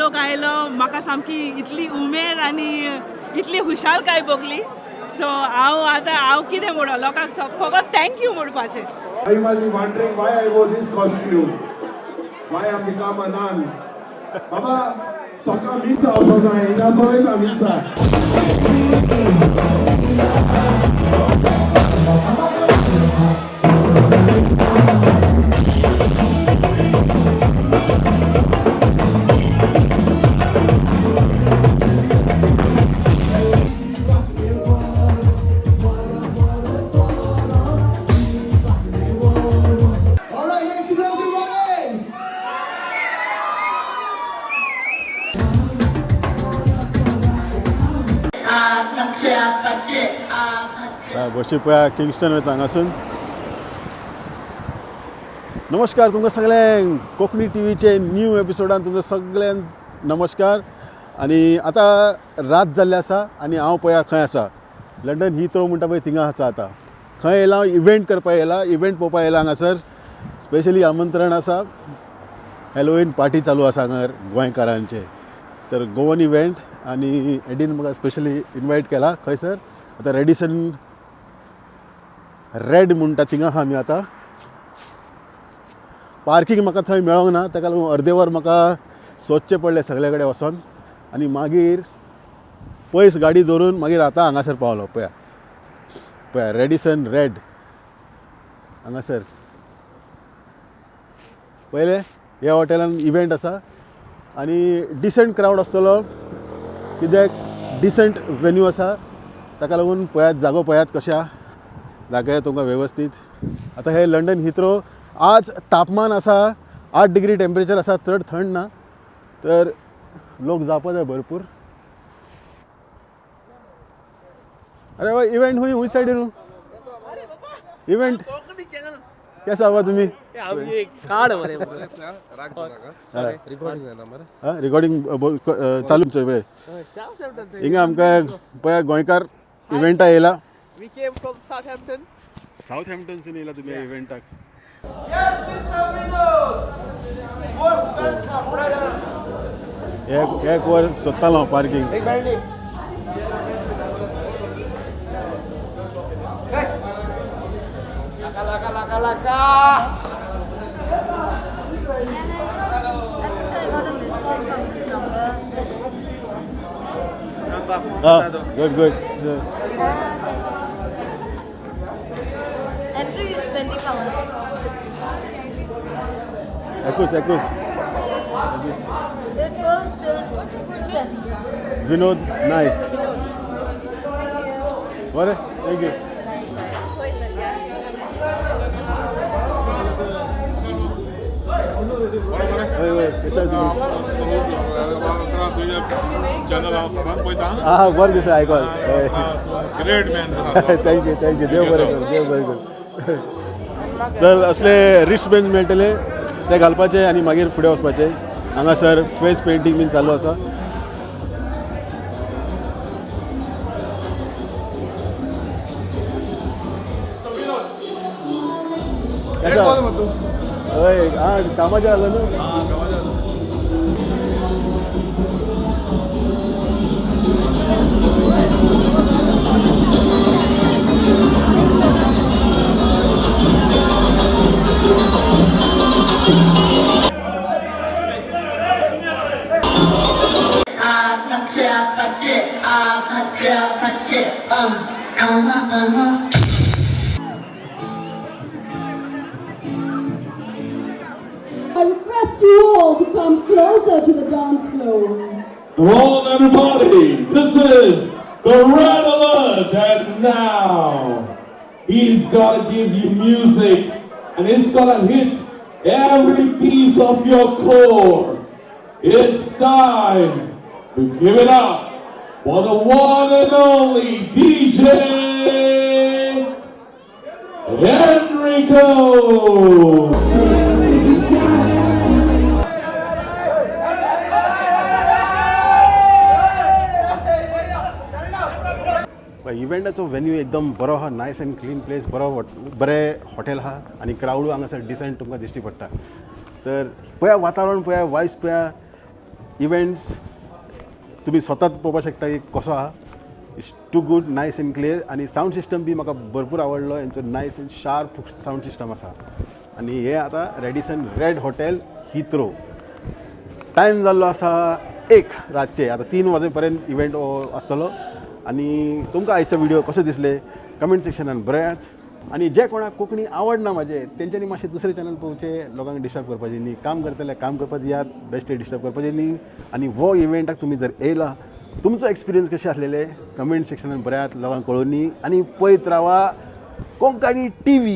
लोक आयलो म्हाका सामकी इतली उमेद आनी इतली खुशालकाय भोगली. सो हांव कितें म्हणो लोकांक फकत थँक्यू म्हणपाचें. You must be wondering why I wore this costume, why I become a nun. Baba, soka misa ososa, ina soreta misa. बशी पळय किंगस्टन वयता हांगासून. नमस्कार तुमकां सगळ्यांक कोंकणी टीव्हीचे न्यू एपिसोडान तुमकां सगळ्यांक नमस्कार. आनी आतां रात जाल्ली आसा आनी हांव पळया खंय आसा लंडन हिथ्रो म्हणटा पळय थिंगा आसा. आतां खंय येयला इव्हेंट करपाक येयला, इव्हेंट पळोवपाक येयला हांगासर. स्पेशली आमंत्रण आसा, हॅलोवीन पार्टी चालू आसा हांगा गोंयकारांचे. तर गोवन इव्हेंट आनी एडीन म्हाका स्पेशली इन्वायट केला खंयसर. आतां रेडिसन रेड म्हणटा थिंगा आहा आमी आतां. पार्कींग म्हाका थंय मेळोंक ना, ताका लागून अर्दे वर म्हाका सोदचें पडलें सगळे कडेन वचोन. आनी मागीर पयस गाडी दवरून मागीर आतां हांगासर पावलो. पळया पळया रेडिसन रेड हांगासर. पयले ह्या हॉटेलान इव्हेंट आसा आनी डिसंट क्रावड आसतलो कित्याक डिसंट वेन्यू आसा. ताका लागून पळयात जागो पळयात कशा दाखया तुमकां वेवस्थीत. आतां हे लंडन हिथ्रो आज तापमान आसा 8 डिग्री टेम्परेचर आसा, चड थंड ना. तर लोक जावपा जाय भरपूर. अरे वा इव्हेंट हुंय सायडीन इव्हेंट केसो आहा तुमी रिकॉर्डिंग चालू पळय. हिंगा आमकां पळया गोंयकार इव्हेंटाक येयला. We came from Southampton. सावथहॅम्प्टनसून येयला तुमी इव्हेंटाक. Yes, Mr. Windows! Most welcome, brother. एक वर सोदतालो हांव parking. Big building. Laka, laka. Good. Entry is £20. Ekus. It goes till 2:10. Vinod Naik. Bore, thank you. Toilet, yes. Oy, कशा तुम्ही? चॅनल हांव सदांच पळयतां. बरें दिसा आयकून. Great man. थँक्यू देव बरें कर. तर असले रिस्टबँड मेळटले ते घालपाचे आनी मागीर फुडें वचपाचे. हांगासर फेस पेंटींग बीन चालू आसा. हय कामाचेर आलो न्हू. I request you all to come closer to the dance floor. Come on, everybody! This is the Red Alert, and now he's gonna give you music, and it's gonna hit every piece of your core. It's time to give it up for the one and only DJ Enrico. इव्हेंटाचो venue एकदम बरो आहा, nice and clean place, बरें hotel आहा आनी crowd हांगासर decent तुमकां दिश्टी पडटा. तर पळया वातावरण पळया, वायस पळया, इव्हेंट्स तुम्ही स्वतात पळोवपाक शकता की कसो आहा. It's too good, nice and clear. आनी सावंड सिस्टम बी म्हाका भरपूर आवडलो. हेंचो nice and sharp sound system आसा. आनी हे आतां Radisson Red hotel Heathrow. Time जाल्लो आसा 1 रातचे. आतां 3 वाजे पर्यंत इव्हेंट आसतलो. आनी तुमकां आयचो व्हिडिओ कशे दिसले कमेंट सेक्शनान बरयात. आनी जे कोणाक कोंकणी आवडना म्हाजे तेंच्यांनी मातशें दुसरे चॅनल पळोवचे. लोकांक डिस्टर्ब करपाचें न्ही. काम करतले काम करपाक दियात. बेश्टे डिस्टर्ब करपाचें न्ही. आनी हो इव्हेंटाक तुमी जर येयला तुमचो एक्सपिरियन्स कशे आसलेले कमेंट सेक्शनान बरयात. लोकांक कळोवनी. आनी पळयत रावा कोंकणी TV.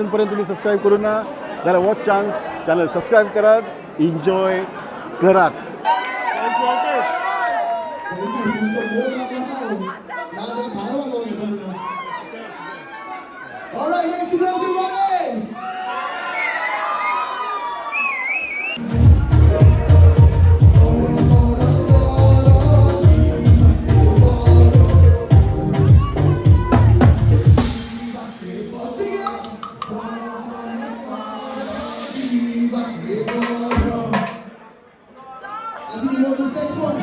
अजून पर्यंत तुम्ही सबस्क्राईब करू ना जाल्यार हो chance channel subscribe Karat enjoy Karat. All right, ladies and gentlemen, ready? I think you know this next one.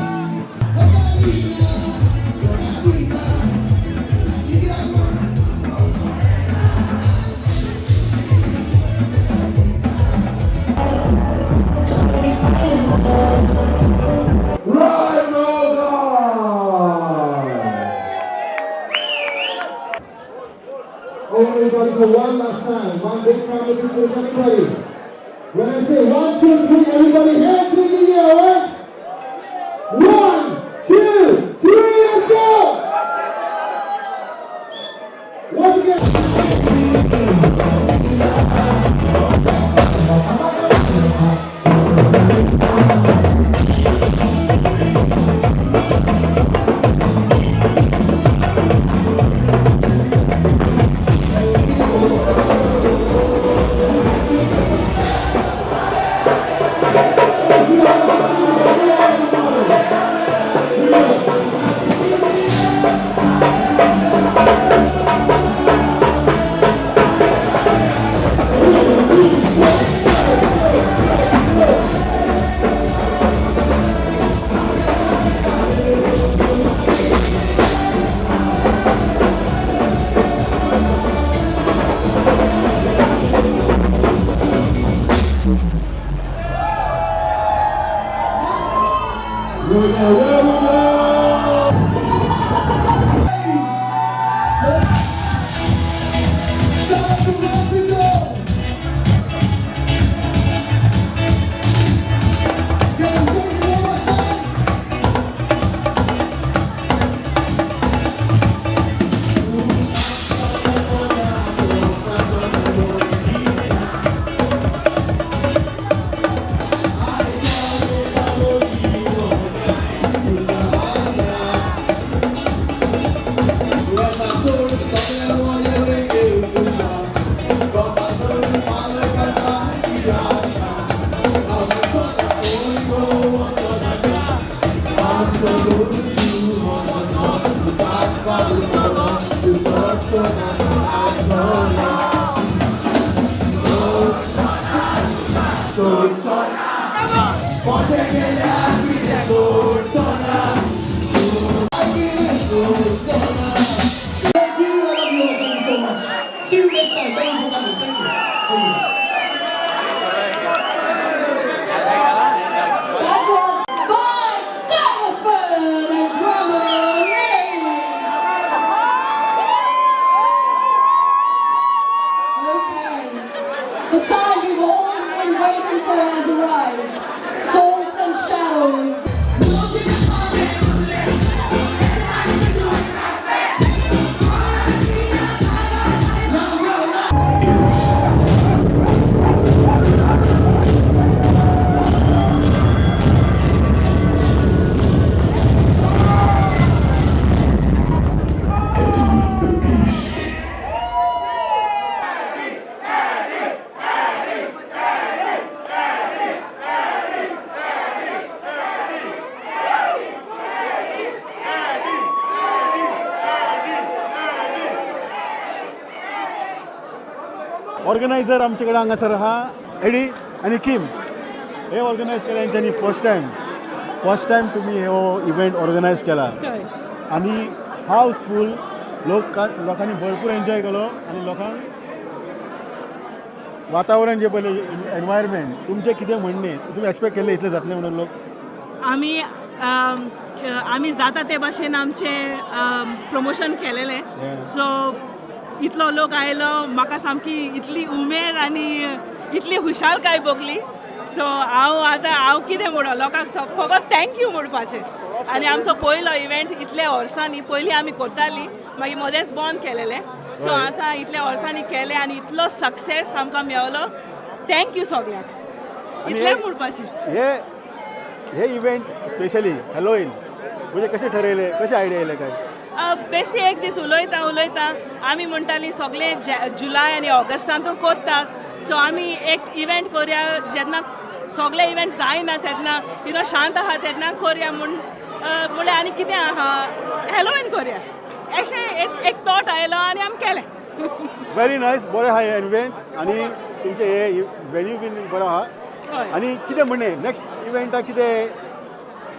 Everybody go one last time. One big round of applause, everybody. When I say 1, 2, 3, everybody hands in the air, alright? 1, 2, 3, let's go! Once again. That was by Samuel and drummer Lee. Okay, the time we've all been waiting for has arrived. Souls and shadows. Organiser आमचे कडेन हांगासर आहा AD आनी किम. हे organise केला हेंच्यांनी first time तुमी हो event organise केला आनी हावसफूल लोकांनी भरपूर एन्जॉय केलो आनी लोकांक वातावरण जे पळयलें एनवायरमेंट तुमचें कितें म्हणणें तुमी एक्सपेक्ट केल्लें इतलें जातलें म्हणून लोक आमी जाता ते भाशेन आमचें प्रमोशन केलेलें सो इतलो लोक आयलो म्हाका सामकी इतली उमेद आनी इतली खुशालकाय भोगली सो हांव कितें म्हणो लोकांक फकत थँक्यू म्हणपाचें आनी आमचो पयलो इव्हेंट इतले वर्सांनी पयलीं आमी करतालीं मागीर मदेंच बंद केलेलें सो आतां इतल्या वर्सांनी केले आनी इतलो सक्सेस आमकां मेळलो. थँक्यू सगळ्यांक इतलें म्हणपाचें. हे इव्हेंट स्पेशली हॅलोवीन म्हणजे कशें ठरयले, कशें आयडिया येयले काय? बेश्टी एक दीस उलयता आमी म्हणटालीं सगळे जुलाय आनी ऑगस्टांतूय कोत्तात. सो आमी एक इव्हेंट करुया जेन्ना सगळे इव्हेंट जायना तेन्ना शांत आहा तेन्ना करुया म्हणलें आनी कितें आहा हॅलोवीन करुया अशें एक थॉट आयलो आनी आमी केलें. Very nice. बरें आहा हे इव्हेंट आनी तुमचे हे वेन्यू बीन बरो आहा. आनी कितें म्हणणे नेक्स्ट इव्हेंटाक कितें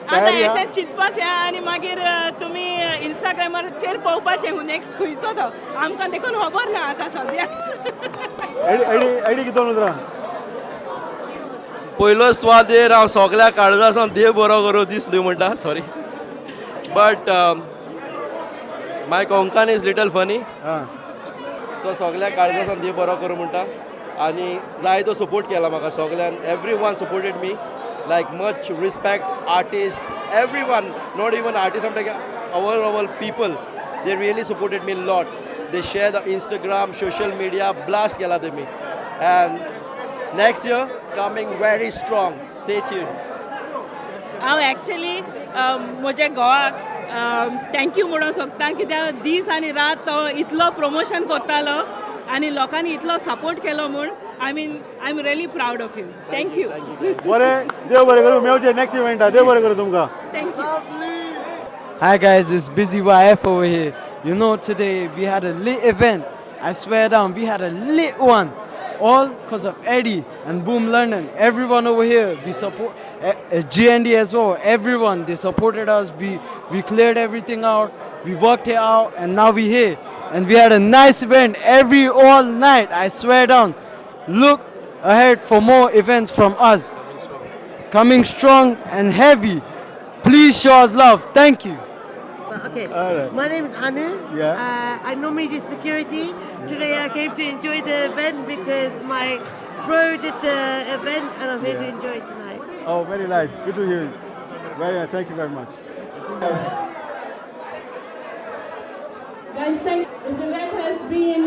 आतां अशें चिंतपाचें आनी मागीर तुमी इंस्टाग्रामाचेर पळोवपाचें नेक्स्ट खंयचो तो आमकां देखून खबर ना आतां सद्याक. आयडी कितें उतरा पयलो स्वादेर हांव सगळ्या काळजासान देव बरो करूं दिसली म्हणटा sorry but my Konkan is little funny so सगळ्या काळजासान देव बरो करूं म्हणटा आनी जायतो सपोर्ट केला म्हाका सगळ्यान every one supported me like much respect artists everyone not even artists I'm like our people they really supported me a lot. They share the Instagram social media blast kela they me and next year coming very strong. Stay tuned. हांव actually म्हज्या घोवाक thank you म्हणून सोदतां कित्याक दीस आनी रात तो इतलो प्रमोशन करतालो आनी लोकांनी इतलो सपोर्ट केलो म्हूण I am really proud of you. Thank you. बरें देव बरें करूं. मेवचे नेक्स्ट इव्हेंटा देव बरें करूं तुमकां. Thank you. Hi guys, it's Busy YF over here. You know, today we had a lit event. I swear down, we had a lit one. All because of Eddie and Boom London. Everyone over here, we support GND as well. Everyone, they supported us. We cleared everything out. We worked it out, and now we here. And we had a nice event all night. I swear down. Look ahead for more events from us. Coming strong and heavy. Please show us love. Thank you. Okay, Alright. my name is Anu. Yeah. I normally do security. Today I came to enjoy the event because my bro did the event and I'm here to enjoy it tonight. Oh, very nice. Good to hear. Very nice. Thank you very much. Guys, this event has been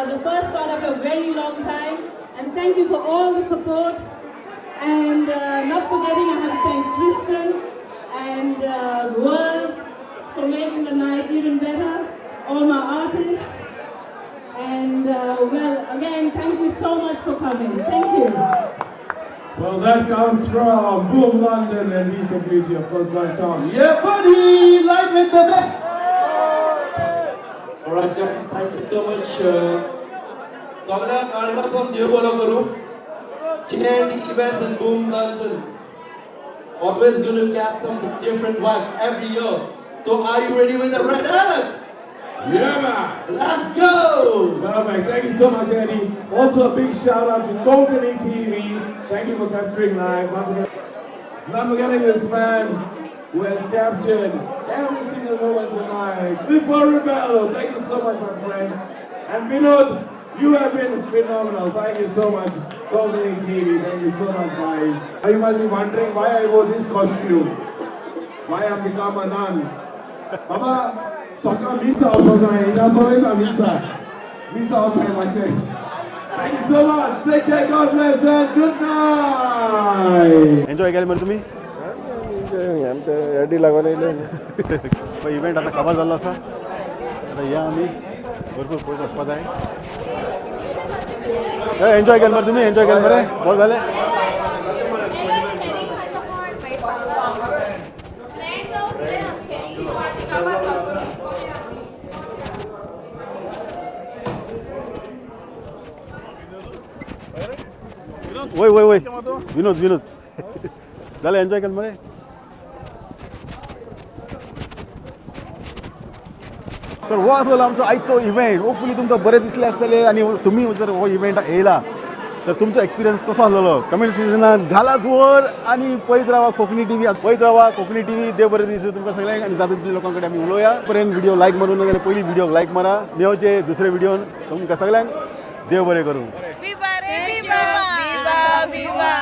the first one of a very long time, and thank you for all the support. And not forgetting, I have to thank Tristan and World for making the night even better. All my artists, and well, again, thank you so much for coming. Thank you. Well, that comes from Boom London and B Security, of course, got a song. Yeah, buddy, like it, baby. Alright guys, thank you so much. सगळ्या काळजासान देव बरो करूं. GND events in Boom London. Always going to get some different vibe every year. So are you ready with the red alert? Yeah, man. Let's go! Perfect. Thank you so much, Eddie. Also, a big shout out to Konkani TV. Thank you for capturing live. Not forgetting this man who has captured every single moment tonight. Clifford Rebello, thank you so much, my friend. And Vinod, you have been phenomenal. Thank you so much, Konkani TV. Thank you so much, guys. Now you must be wondering why I wore this costume. Why I become a nun. Baba, Soka Misa Osazai, Inasoleta Misa. Misa Osai Mashe. Thank you so much. Take care, God bless, and good night. Enjoy केलें मरे तुमी? AD लागून येयले. Event आतां cover जाल्लो आसा. आतां या आमी भरपूर पयस वचपा जाय. एन्जॉय केलें मरे तुमी? एन्जॉय केलें मरे? बरें जालें? वय विनोद जालें एन्जॉय केलें मरे? तर हो आसलो आमचो आयचो इव्हेंट. होपफुली तुमकां बरें दिसलें आसतलें आनी तुमी जर हो इव्हेंटाक येयला तर तुमचो एक्सपिरियन्स कसो आसलो कमेंट सेक्शनान घालात वर आनी पळयत रावा कोंकणी टीव्ही. पळयत रावा कोंकणी टीव्ही. देव बरें दीस तुमकां सगळ्यांक आनी जाता तितल्या लोकां कडेन आमी उलोवया. पर्यंत व्हिडिओ लायक मारून ना जाल्यार पयली व्हिडिओ लायक मारा. मेवचे दुसरे व्हिडिओन तुमकां सगळ्यांक देव बरें करूं. Viva, viva, viva, viva.